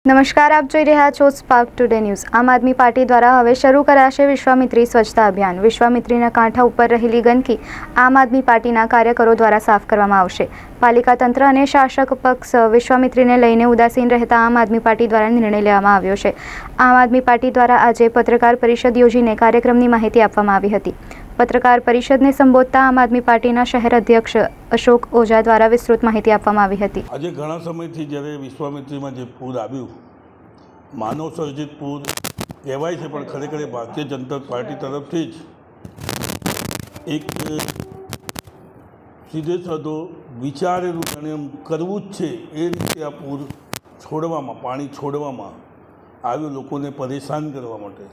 નમસ્કાર, આપ જોઈ રહ્યા છો સ્પાર્ક ટુડે ન્યૂઝ। આમ આદમી પાર્ટી દ્વારા હવે શરૂ કરાશે વિશ્વામિત્રી સ્વચ્છતા અભિયાન। વિશ્વામિત્રીના કાંઠા ઉપર રહેલી ગંદકી આમ આદમી પાર્ટીના કાર્યકરો દ્વારા સાફ કરવામાં આવશે। પાલિકા તંત્ર અને શાસક પક્ષ વિશ્વામિત્રીને લઈને ઉદાસીન રહેતા આમ આદમી પાર્ટી દ્વારા નિર્ણય લેવામાં આવ્યો છે। આમ આદમી પાર્ટી દ્વારા આજે પત્રકાર પરિષદ યોજીને કાર્યક્રમની માહિતી આપવામાં આવી હતી। પત્રકાર પરિષદને સંબોધતા આમ આદમી પાર્ટીના શહેર અધ્યક્ષ અશોક ઓઝા દ્વારા વિસ્તૃત માહિતી આપવામાં આવી હતી। આજે ઘણા સમયથી જ્યારે વિશ્વામિત્રીમાં જે પૂર આવ્યું, માનવ સર્જિત પૂર કહેવાય છે, પણ ખરેખર ભારતીય જનતા પાર્ટી તરફથી જ એક સીધે સાધો વિચારેલું અને કરવું જ છે એ રીતે આ પૂર છોડવામાં, પાણી છોડવામાં આવ્યું, લોકોને પરેશાન કરવા માટે।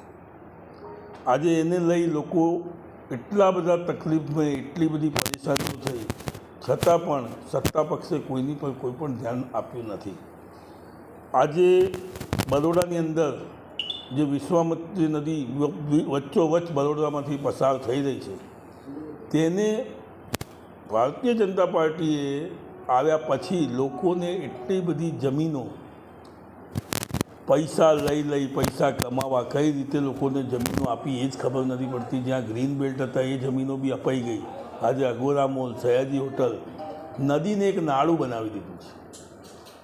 આજે એને લઈ લોકો એટલા બધા તકલીફમાં, એટલી બધી પરેશાનીઓ થઈ છતાં પણ સત્તા પક્ષે કોઈની પર કોઈ પણ ધ્યાન આપ્યું નથી। આજે બરોડાની અંદર જે વિશ્વામિત્રી નદી વચ્ચોવચ્ચ બરોડામાંથી પસાર થઈ રહી છે, તેને ભારતીય જનતા પાર્ટીએ આવ્યા પછી લોકોને એટલી બધી જમીનો પૈસા લઈ પૈસા કમાવા કઈ રીતે લોકોને જમીનો આપી એ જ ખબર નથી પડતી। જ્યાં ગ્રીન બેલ્ટ હતા એ જમીનો બી અપાઈ ગઈ। આજે અગોરા મોલ, સયાજી હોટલ, નદીને એક નાળું બનાવી દીધું છે।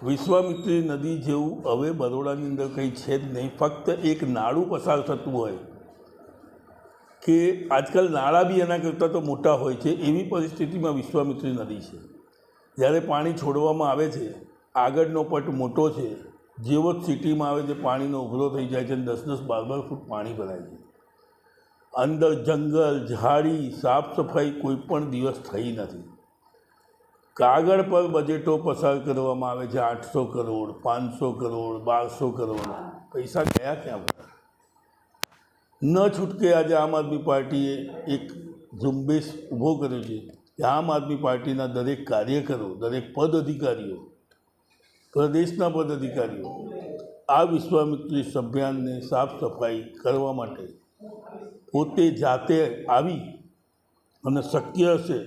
વિશ્વામિત્રી નદી જેવું હવે બરોડાની અંદર કંઈ છે જ નહીં। ફક્ત એક નાળું પસાર થતું હોય કે આજકાલ નાળા બી એના કરતાં તો મોટા હોય છે, એવી પરિસ્થિતિમાં વિશ્વામિત્રી નદી છે। જ્યારે પાણી છોડવામાં આવે છે, આગળનો પટ મોટો છે, જેવો જ સિટીમાં આવે છે પાણીનો ઉભરો થઈ જાય છે અને 10-10, 12-12 ફૂટ પાણી ભરાય છે। અંદર જંગલ, ઝાડી, સાફ સફાઈ કોઈ પણ દિવસ થઈ નથી। કાગળ પર બજેટો પસાર કરવામાં આવે છે, 800 કરોડ, 500 કરોડ, 1200 કરોડ, પૈસા ગયા ક્યાં બધા? ન છૂટકે આજે આમ આદમી પાર્ટીએ એક ઝુંબેશ ઊભો કર્યો છે કે આમ આદમી પાર્ટીના દરેક કાર્યકરો, દરેક પદ અધિકારીઓ, પ્રદેશના પદ અધિકારીઓ આ વિશ્વામિત્રી અભિયાનને સાફ સફાઈ કરવા માટે પોતે જાતે આવી અને શક્ય હશે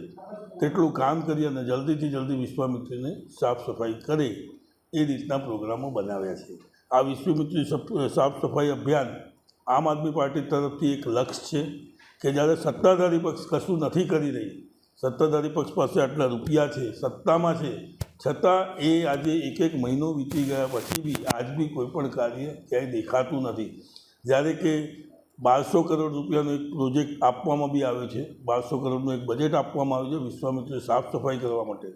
તેટલું કામ કરી અને જલ્દીથી જલ્દી વિશ્વામિત્રીને સાફ સફાઈ કરે એ રીતના પ્રોગ્રામો બનાવ્યા છે। આ વિશ્વામિત્રી સાફ સફાઈ અભિયાન આમ આદમી પાર્ટી તરફથી એક લક્ષ્ય છે કે જ્યારે સત્તાધારી પક્ષ કશું નથી કરી રહી, સત્તાધારી પક્ષ પાસે આટલા રૂપિયા છે, સત્તામાં છે, છતાં એ આજે એક મહિનો વીતી ગયા પછી બી આજ બી કોઈ પણ કાર્ય ક્યાંય દેખાતું નથી। જ્યારે કે 1200 કરોડ રૂપિયાનો એક પ્રોજેક્ટ આપવામાં બી આવ્યો છે, 1200 કરોડનું એક બજેટ આપવામાં આવ્યું છે વિશ્વામિત્રી સાફ સફાઈ કરવા માટે,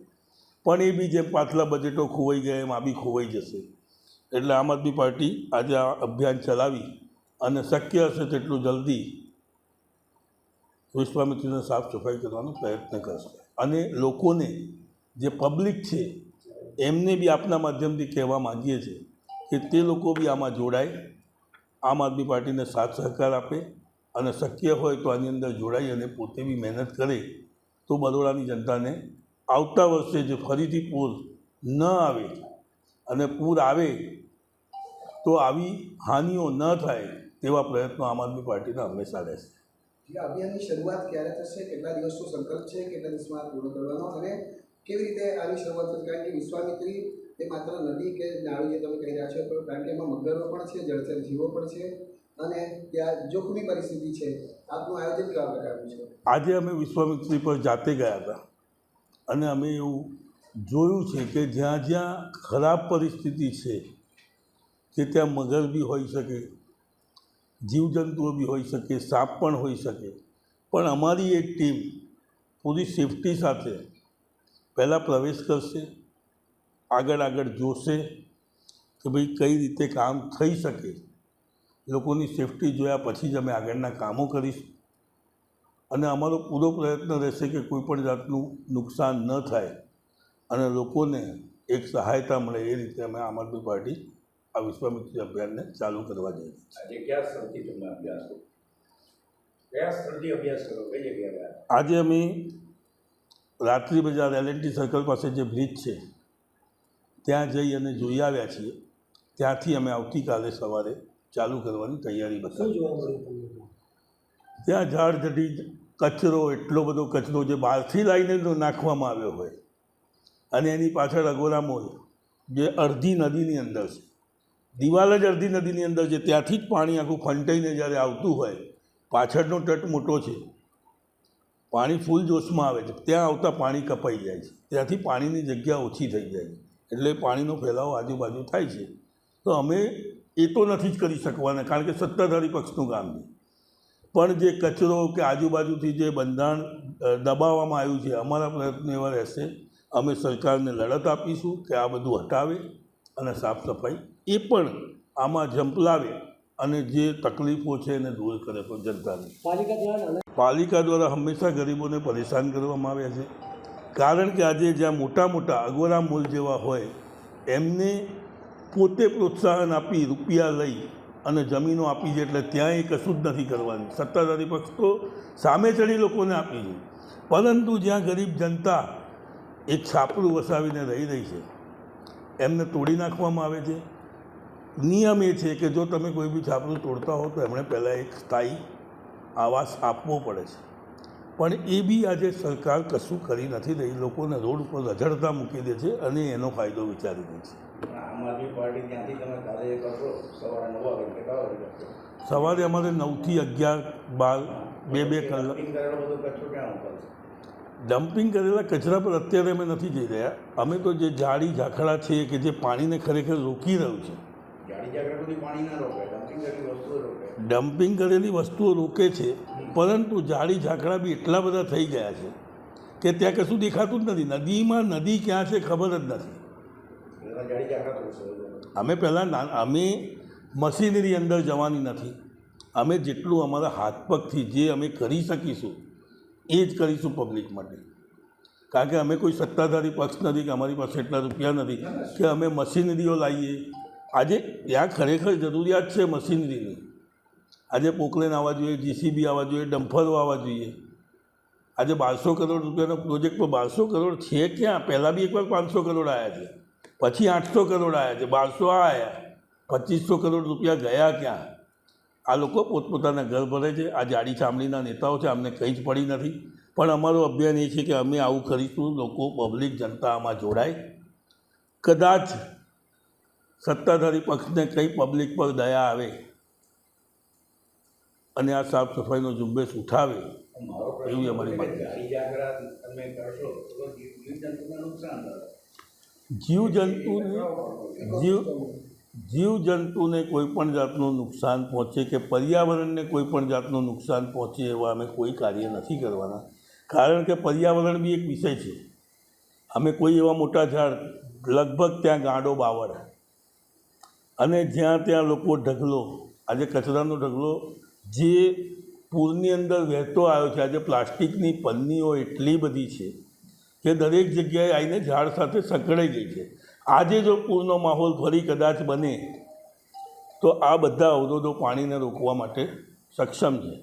પણ એ બી જેમ પાછલા બજેટો ખોવાઈ ગયા એમ આ બી ખોવાઈ જશે। એટલે આમ આદમી પાર્ટી આજે આ અભિયાન ચલાવી અને શક્ય હશે તેટલું જલ્દી વિશ્વામિત્રીને સાફ સફાઈ કરવાનો પ્રયત્ન કરશે। અને લોકોને, જે પબ્લિક છે, એમને બી આપના માધ્યમથી કહેવા માગીએ છીએ કે તે લોકો બી આમાં જોડાય, આમ આદમી પાર્ટીને સાથ સહકાર આપે અને શક્ય હોય તો આની અંદર જોડાઈ અને પોતે બી મહેનત કરે તો બરોડાની જનતાને આવતા વર્ષે જે ફરીથી પૂર ન આવે અને પૂર આવે તો આવી હાનિઓ ન થાય તેવા પ્રયત્નો આમ આદમી પાર્ટીના હંમેશા રહેશે। અભિયાનની શરૂઆત ક્યારે થશે, કેટલા દિવસનો સંકલ્પ છે, કેટલા દિવસમાં પૂરો કરવાનો અને કેવી રીતે આની શરૂઆત થશે? કારણ કે વિશ્વામિત્રી એ માત્ર નદી કે નાળું જે તમે કહી રહ્યા છો, પણ કારણ કે એમાં મગરો પણ છે, જળચર જીવો પણ છે અને ત્યાં જોખમી પરિસ્થિતિ છે। આપનું આયોજન કેવા પ્રકારનું છે? આજે અમે વિશ્વામિત્રી પર જાતે ગયા હતા અને અમે એવું જોયું છે કે જ્યાં જ્યાં ખરાબ પરિસ્થિતિ છે કે ત્યાં મગર બી હોઈ શકે, જીવજંતુઓ બી હોઈ શકે, સાપ પણ હોઈ શકે, પણ અમારી એક ટીમ પૂરી સેફટી સાથે પહેલાં પ્રવેશ કરશે, આગળ જોશે કે ભાઈ કઈ રીતે કામ થઈ શકે, લોકોની સેફટી જોયા પછી જ અમે આગળના કામો કરીશું। અને અમારો પૂરો પ્રયત્ન રહેશે કે કોઈ પણ જાતનું નુકસાન ન થાય અને લોકોને એક સહાયતા મળે એ રીતે અમે આમ આદમી પાર્ટી આ વિશ્વામિત્રી અભિયાનને ચાલુ કરવા જઈએ છીએ। આજે અમે રાત્રિ બજાર LNT સર્કલ પાસે જે બ્રિજ છે ત્યાં જઈ અને જોઈ આવ્યા છીએ। ત્યાંથી અમે આવતીકાલે સવારે ચાલુ કરવાની તૈયારી બતાવી। ત્યાં ઝાડઝડી, કચરો, એટલો બધો કચરો જે બહારથી લાવીને નાખવામાં આવ્યો હોય અને એની પાછળ અગોરા મોલ જે અડધી નદીની અંદર છે, દિવાલ જ અડધી નદીની અંદર છે, ત્યાંથી જ પાણી આખું ફંટાઈને જ્યારે આવતું હોય, પાછળનો તટ મોટો છે, પાણી ફૂલ જોશમાં આવે છે, ત્યાં આવતા પાણી કપાઈ જાય છે, ત્યાંથી પાણીની જગ્યા ઓછી થઈ જાય છે, એટલે પાણીનો ફેલાવો આજુબાજુ થાય છે. તો અમે એ તો નથી જ કરી શકવાના, કારણ કે સત્તાધારી પક્ષનું કામ છે. પણ જે કચરો કે આજુબાજુથી જે બંધારણ દબાવવામાં આવ્યું છે, અમારા પ્રયત્ન એવા રહેશે. અમે સરકારને લડત આપીશું કે આ બધું હટાવે અને સાફ સફાઈ એ પણ આમાં ઝંપલાવે અને જે તકલીફો છે એને દૂર કરે પણ જનતાને. પાલિકા દ્વારા હંમેશા ગરીબોને પરેશાન કરવામાં આવ્યા છે, કારણ કે આજે જ્યાં મોટા મોટા અગોરા મોલ જેવા હોય એમને પોતે પ્રોત્સાહન આપી રૂપિયા લઈ અને જમીનો આપી છે, એટલે ત્યાં એ કશું જ નથી કરવાની. સત્તાધારી પક્ષ તો સામે ચડી લોકોને આપી છે, પરંતુ જ્યાં ગરીબ જનતા એક છાપરું વસાવીને રહી છે એમને તોડી નાખવામાં આવે છે. નિયમ એ છે કે જો તમે કોઈ બી છાપરું તોડતા હો તો એમણે પહેલાં એક સ્થાયી આવાસ આપવો પડે છે, પણ એ બી આજે સરકાર કશું કરી નથી રહી, લોકોને રોડ ઉપર રઝળતા મૂકી દે છે અને એનો ફાયદો વિચારી દે છે. આમ આદમી પાર્ટી ત્યાંથી તમે કાર્ય કરશો સવારે 9 વાગે કેટલા વાગે કરશો? સવારે અમારે 9 થી 11, 12 બે કલાક. કરેલો બધો કચરો ક્યાં મોકલશે? ડમ્પિંગ કરેલા કચરા પર અત્યારે અમે નથી જઈ રહ્યા. અમે તો જે ઝાડી ઝાખડા છે કે જે પાણીને ખરેખર રોકી રહ્યું છે, ગાડી જાગરણ બધી પાણી ના રોકે, ડમ્પિંગ કરેલી વસ્તુઓ રોકે. ડમ્પિંગ કરેલી વસ્તુઓ રોકે છે, પરંતુ ઝાડી ઝાખડા બી એટલા બધા થઈ ગયા છે કે ત્યાં કશું દેખાતું જ નથી. નદીમાં નદી ક્યાં છે ખબર જ નથી. ગાડી જાગરણ કરશો? અમે પહેલાં અમે મશીનરી અંદર જવાની નથી. અમે જેટલું અમારા હાથ પગથી જે અમે કરી શકીશું એ જ કરીશું પબ્લિક માટે, કારણ કે અમે કોઈ સત્તાધારી પક્ષ નથી કે અમારી પાસે એટલા રૂપિયા નથી કે અમે મશીનરીઓ લાવીએ. આજે ત્યાં ખરેખર જરૂરિયાત છે મશીનરીની. આજે પોકલેન આવવા જોઈએ, જીસીબી આવવા જોઈએ, ડમ્ફરો આવવા જોઈએ. આજે 1200 કરોડ રૂપિયાનો પ્રોજેક્ટ પર 1200 કરોડ છે ક્યાં? પહેલાં બી એકવાર 500 કરોડ આવ્યા છે, પછી 800 કરોડ આવ્યા છે, 1200 આ આવ્યા, 2500 કરોડ રૂપિયા ગયા ક્યાં? આ લોકો પોતપોતાના ઘર ભરે છે. આ જાડી ચામડીના નેતાઓ છે, અમને કંઈ જ પડી નથી. પણ અમારું અભિયાન એ છે કે અમે આવું કરીશું, લોકો પબ્લિક જનતા આમાં જોડાય. કદાચ સત્તાધારી પક્ષને કંઈ પબ્લિક પર દયા આવે અને આ સાફ સફાઈનો ઝુંબેશ ઉઠાવે એવી અમારી માંગ. ગાડી જાગરણ તમે કરશો તો જીવજંતુને નુકસાન થાય. જીવજંતુને કોઈ પણ જાતનું નુકસાન પહોંચે કે પર્યાવરણને કોઈ પણ જાતનું નુકસાન પહોંચે એવા અમે કોઈ કાર્ય નથી કરવાના, કારણ કે પર્યાવરણ બી એક વિષય છે. અમે કોઈ એવા મોટા ઝાડ, લગભગ ત્યાં ગાંડો બાવળ અને જ્યાં ત્યાં લોકો ઢગલો, આજે કચરાનો ઢગલો જે પૂરની અંદર વહેતો આવ્યો છે. આજે પ્લાસ્ટિકની પન્નીઓ એટલી બધી છે કે દરેક જગ્યાએ આવીને ઝાડ સાથે સંકળાઈ ગઈ છે. આજે જો પૂરનો માહોલ ફરી કદાચ બને તો આ બધા અવરોધો પાણીને રોકવા માટે સક્ષમ છે.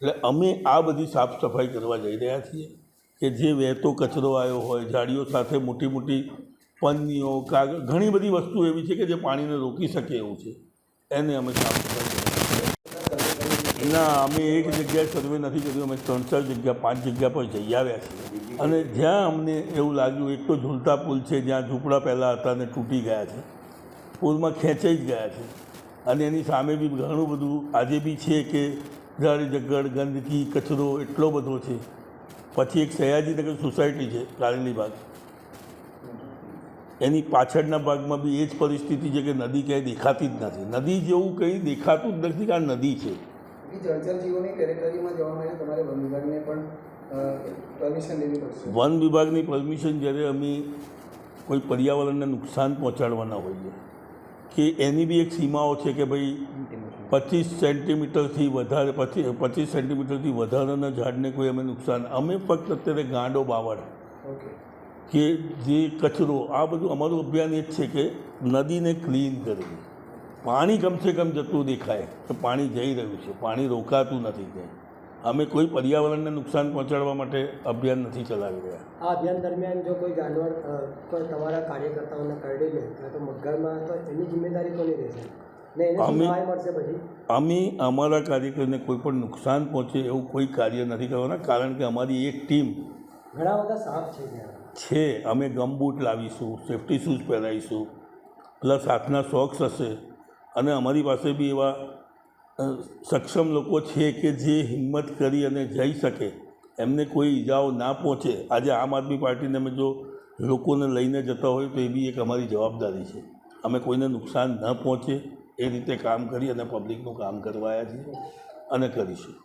એટલે અમે આ બધી સાફ સફાઈ કરવા જઈ રહ્યા છીએ કે જે વહેતો કચરો આવ્યો હોય, ઝાડીઓ સાથે મોટી મોટી પન્નીઓ, કાગળ, ઘણી બધી વસ્તુ એવી છે કે જે પાણીને રોકી શકે એવું છે, એને અમે સાફ સફાઈ કરીએ. ના, અમે એક જગ્યાએ સર્વે નથી કર્યું, અમે 3-4 જગ્યા 5 જગ્યા પર જઈ આવ્યા છીએ. અને જ્યાં અમને એવું લાગ્યું, એક તો ઝૂલતા પુલ છે જ્યાં ઝૂંપડા પહેલાં હતા અને તૂટી ગયા છે, પુલમાં ખેંચાઈ જ ગયા છે. અને એની સામે બી ઘણું બધું આજે બી છે કે ઝાડી ઝગડ, ગંદકી, કચરો એટલો બધો છે. પછી એક સયાજીનગર સોસાયટી છે કારેલી બાગ, એની પાછળના ભાગમાં બી એ જ પરિસ્થિતિ છે કે નદી ક્યાંય દેખાતી જ નથી. નદી જેવું કંઈ દેખાતું જ નથી કે આ નદી છે. જળચર જીવોની ટેરેટરીમાં જવા માટે તમારે વન વિભાગને પણ પરમિશન લેવી પડશે. વન વિભાગની પરમિશન જ્યારે અમે કોઈ પર્યાવરણને નુકસાન પહોંચાડવાના હોઈએ કે એની બી એક સીમાઓ છે કે ભાઈ 25 સેન્ટીમીટરથી વધારે, 25 સેન્ટીમીટરથી વધારાના ઝાડને કોઈ અમે નુકસાન, અમે ફક્ત અત્યારે ગાંડો બાવળ કે જે કચરો, આ બધું અમારું અભિયાન એ જ છે કે નદીને ક્લીન કરવી. પાણી કમસે કમ જતું દેખાય તો પાણી જઈ રહ્યું છે, પાણી રોકાતું નથી ક્યાંય. અમે કોઈ પર્યાવરણને નુકસાન પહોંચાડવા માટે અભિયાન નથી ચલાવી રહ્યા. આ અભિયાન દરમિયાન જો કોઈ જાનવર કોઈ તમારા કાર્યકર્તાઓને કરડી લે તો મગરમાં તો એની જિમ્મેદારી કોની રહેશે ને એને સહાય મળશે? પછી અમે અમારા કાર્યકરને કોઈ પણ નુકસાન પહોંચે એવું કોઈ કાર્ય નથી કરવાના, કારણ કે અમારી એક ટીમ ઘણા બધા સાપ છે ત્યાં છે. અમે ગમબૂટ લાવીશું, સેફ્ટી શૂઝ પહેરાવીશું, પ્લસ હાથના સોક્સ હશે, અને અમારી પાસે બી એવા સક્ષમ લોકો છે કે જે હિંમત કરી અને જઈ શકે, એમને કોઈ ઈજાઓ ના પહોંચે. આજે આમ આદમી પાર્ટીને અમે જો લોકોને લઈને જતા હોય તો એ બી એક અમારી જવાબદારી છે. અમે કોઈને નુકસાન ન પહોંચે એ રીતે કામ કરી અને પબ્લિકનું કામ કરવા આવ્યા છીએ અને કરીશું.